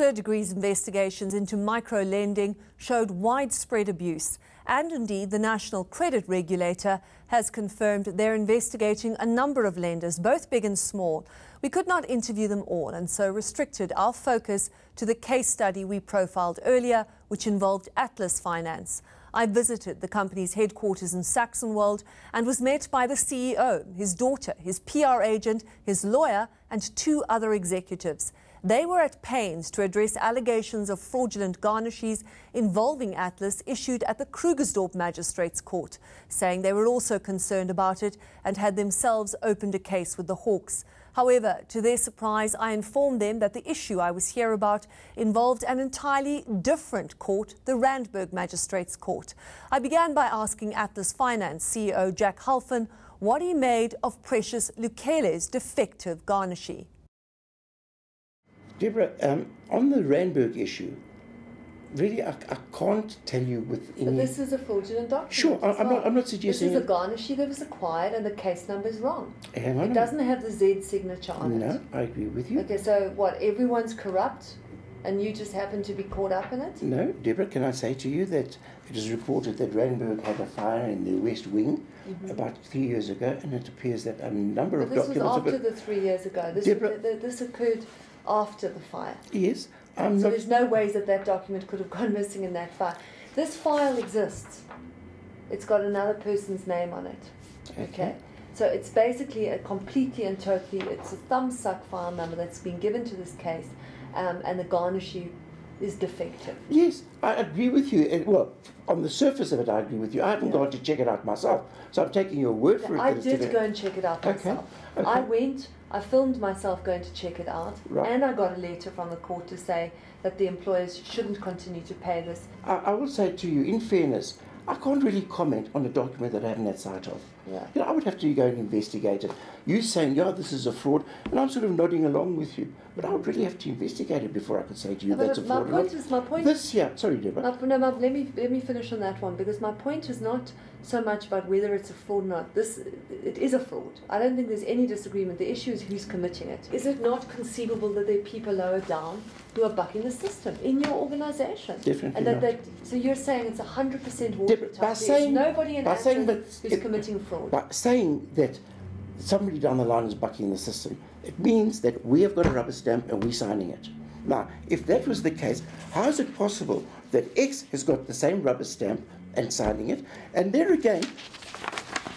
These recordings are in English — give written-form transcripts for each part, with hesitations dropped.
Third Degree's investigations into micro-lending showed widespread abuse, and indeed the National Credit Regulator has confirmed they're investigating a number of lenders, both big and small. We could not interview them all, and so restricted our focus to the case study we profiled earlier, which involved Atlas Finance. I visited the company's headquarters in Saxonwold and was met by the CEO, his daughter, his PR agent, his lawyer, and 2 other executives. They were at pains to address allegations of fraudulent garnishes involving Atlas issued at the Krugersdorp Magistrates Court, saying they were also concerned about it and had themselves opened a case with the Hawks. However, to their surprise, I informed them that the issue I was here about involved an entirely different court, the Randburg Magistrates Court. I began by asking Atlas Finance CEO Jack Halfin what he made of Precious Lukele's defective garnishee. Deborah, on the Randburg issue, really, I can't tell you with any... But this is a fraudulent document. Sure, I'm not suggesting... This is a garnishee that was acquired and the case number is wrong. Hang on. It doesn't have the Z signature on it. No, I agree with you. Okay, so what, everyone's corrupt and you just happen to be caught up in it? No, Deborah, can I say to you that it is reported that Randburg had a fire in the West Wing about 3 years ago, and it appears that a number of documents... This was after the 3 years ago. This occurred after the fire. Yes. So there's no ways that that document could have gone missing in that file. This file exists. It's got another person's name on it. Okay. So it's basically a completely and totally, it's a thumbsuck file number that's been given to this case, and the garnishee is defective. Yes, I agree with you. Well, on the surface of it, I agree with you. I haven't gone to check it out myself, so I'm taking your word for it. I did go and check it out myself. Okay. I went, I filmed myself going to check it out, and I got a letter from the court to say that the employers shouldn't continue to pay this. I will say to you, in fairness, I can't really comment on a document that I haven't had sight of. Yeah. You know, I would have to go and investigate it. You saying, yeah, this is a fraud, and I'm sort of nodding along with you. But I would really have to investigate it before I could say to you that's a fraud. My point is, sorry, Deborah. Let me finish on that one, because my point is not so much about whether it's a fraud or not. It is a fraud. I don't think there's any disagreement. The issue is who's committing it. Is it not conceivable that there are people lower down who are bucking the system in your organisation? Definitely and not. So you're saying it's 100% watertight. There's nobody in Atlas who's committing fraud. By saying that somebody down the line is bucking the system, it means that we have got a rubber stamp and we're signing it. Now, if that was the case, how is it possible that X has got the same rubber stamp and signing it, and there again,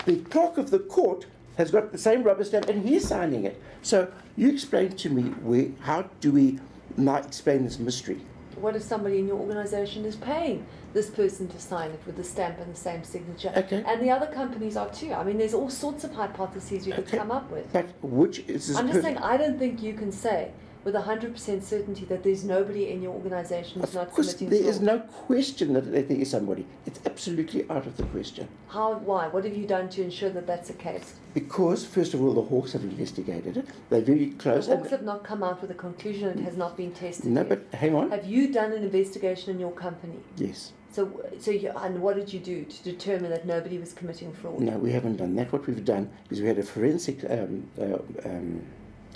the clerk of the court has got the same rubber stamp and he's signing it? So you explain to me, how do we now explain this mystery? What if somebody in your organisation is paying this person to sign it with the stamp and the same signature? Okay. And the other companies are too. I mean, there's all sorts of hypotheses you could come up with. But which is this I'm just saying, I don't think you can say with 100% certainty that there's nobody in your organisation who's not committing fraud. There is no question that there is somebody. It's absolutely out of the question. Why? What have you done to ensure that that's the case? Because, first of all, the Hawks have investigated it. They're very close. The Hawks have not come out with a conclusion. It has not been tested No, yet. but hang on. Have you done an investigation in your company? Yes. And what did you do to determine that nobody was committing fraud? No, we haven't done that. What we've done is we had a forensic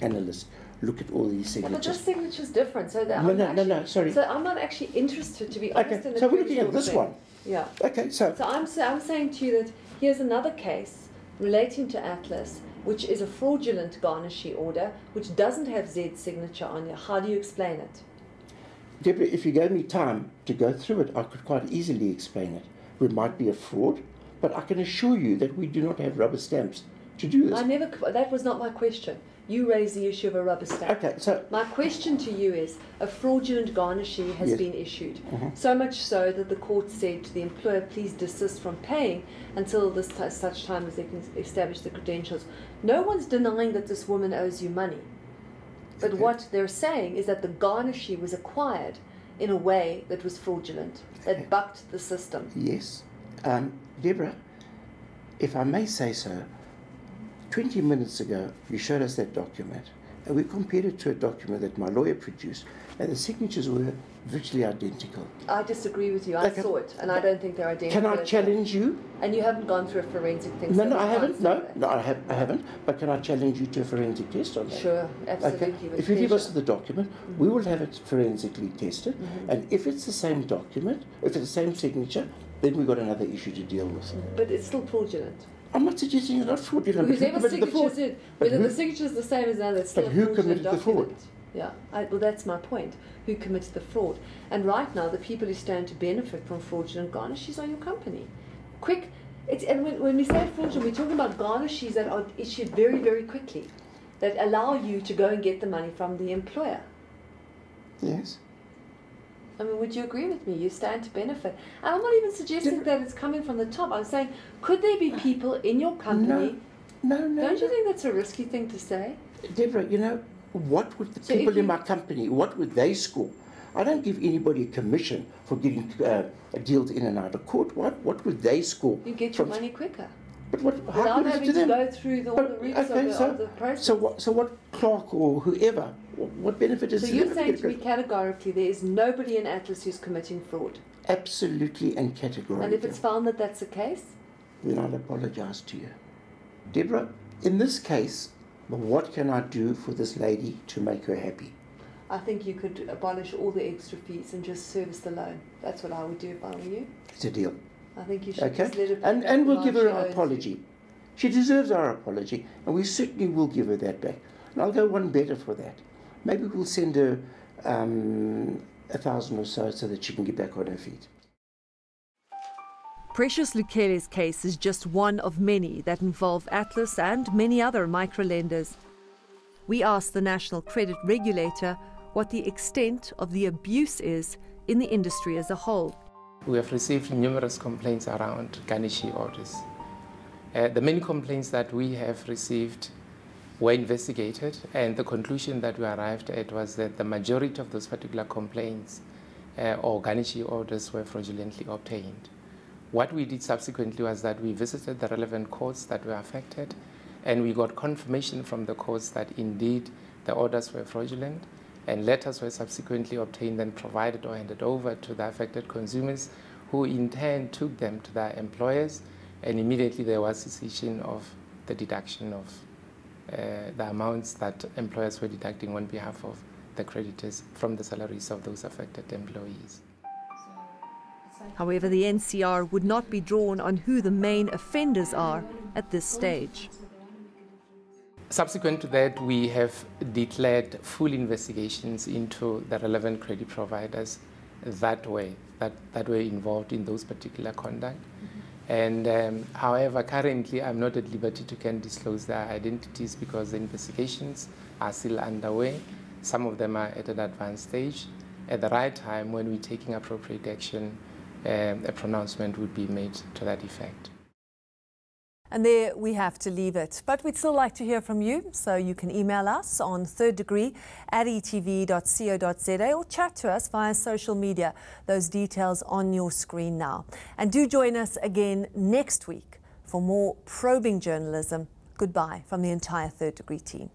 analyst look at all these signatures. But this signature is different. So No, sorry. So I'm not actually interested, to be honest. Okay, so we're looking at this one. Yeah. Okay, so I'm saying to you that here's another case relating to Atlas, which is a fraudulent garnishee order, which doesn't have Z's signature on it. How do you explain it? Deborah, if you gave me time to go through it, I could quite easily explain it. It might be a fraud, but I can assure you that we do not have rubber stamps to do this. That was not my question. You raised the issue of a rubber stamp. Okay, so my question to you is, a fraudulent garnishee has been issued. So much so that the court said to the employer, please desist from paying until such time as they can establish the credentials. No one's denying that this woman owes you money. But what they're saying is that the garnishee was acquired in a way that was fraudulent, that bucked the system. Yes. Deborah, if I may say so, 20 minutes ago, you showed us that document, and we compared it to a document that my lawyer produced, and the signatures were virtually identical. I disagree with you. I saw it, and I don't think they're identical. Can I challenge you? And you haven't gone through a forensic thing? No, I haven't. No, I haven't. But can I challenge you to a forensic test on that? Sure, absolutely. Okay. If you give us the document, we will have it forensically tested, and if it's the same document, if it's the same signature, then we've got another issue to deal with. But it's still fraudulent. I'm not suggesting it's not fraudulent. Whoever signatures it, whether the signature is the same as another, it's still a fraudulent committed the fraud? document. Yeah, well, that's my point. Who committed the fraud? And right now, the people who stand to benefit from fraudulent garnishes are your company. Quick, and when we say fraudulent, we're talking about garnishes that are issued very, very quickly, that allow you to go and get the money from the employer. Yes. I mean, would you agree with me? You stand to benefit. And I'm not even suggesting that it's coming from the top. I'm saying, could there be people in your company? No. Don't you think that's a risky thing to say? Deborah, you know, what would the people in my company, what would they score? I don't give anybody a commission for getting deals in and out of court. What would they score? You get your money quicker. But what? Without having to go through all the routes of the process. So what clerk or whoever, what benefit is? So you're saying to me categorically there is nobody in Atlas who's committing fraud? Absolutely and categorically. And if it's found that that's the case? Then I'll apologise to you. Deborah, in this case, what can I do for this lady to make her happy? I think you could abolish all the extra fees and just service the loan. That's what I would do if I were you. It's a deal. I think you should just let it and we'll give her an apology. She deserves our apology, and we certainly will give her that back. And I'll go one better for that. Maybe we'll send her 1,000 or so that she can get back on her feet. Precious Lukele's case is just one of many that involve Atlas and many other microlenders. We asked the National Credit Regulator what the extent of the abuse is in the industry as a whole. We have received numerous complaints around garnishee orders. The many complaints that we have received were investigated, and the conclusion that we arrived at was that the majority of those particular complaints or garnishee orders were fraudulently obtained. What we did subsequently was that we visited the relevant courts that were affected, and we got confirmation from the courts that indeed the orders were fraudulent, and letters were subsequently obtained and provided or handed over to the affected consumers, who in turn took them to their employers, and immediately there was cessation of the deduction of the amounts that employers were deducting on behalf of the creditors from the salaries of those affected employees. However, the NCR would not be drawn on who the main offenders are at this stage. Subsequent to that, we have declared full investigations into the relevant credit providers that were involved in those particular conduct. And however, currently I'm not at liberty to can disclose their identities because the investigations are still underway. Some of them are at an advanced stage. At the right time, when we're taking appropriate action, a pronouncement would be made to that effect. And there we have to leave it. But we'd still like to hear from you, so you can email us on thirddegree@etv.co.za or chat to us via social media. Those details on your screen now. And do join us again next week for more probing journalism. Goodbye from the entire Third Degree team.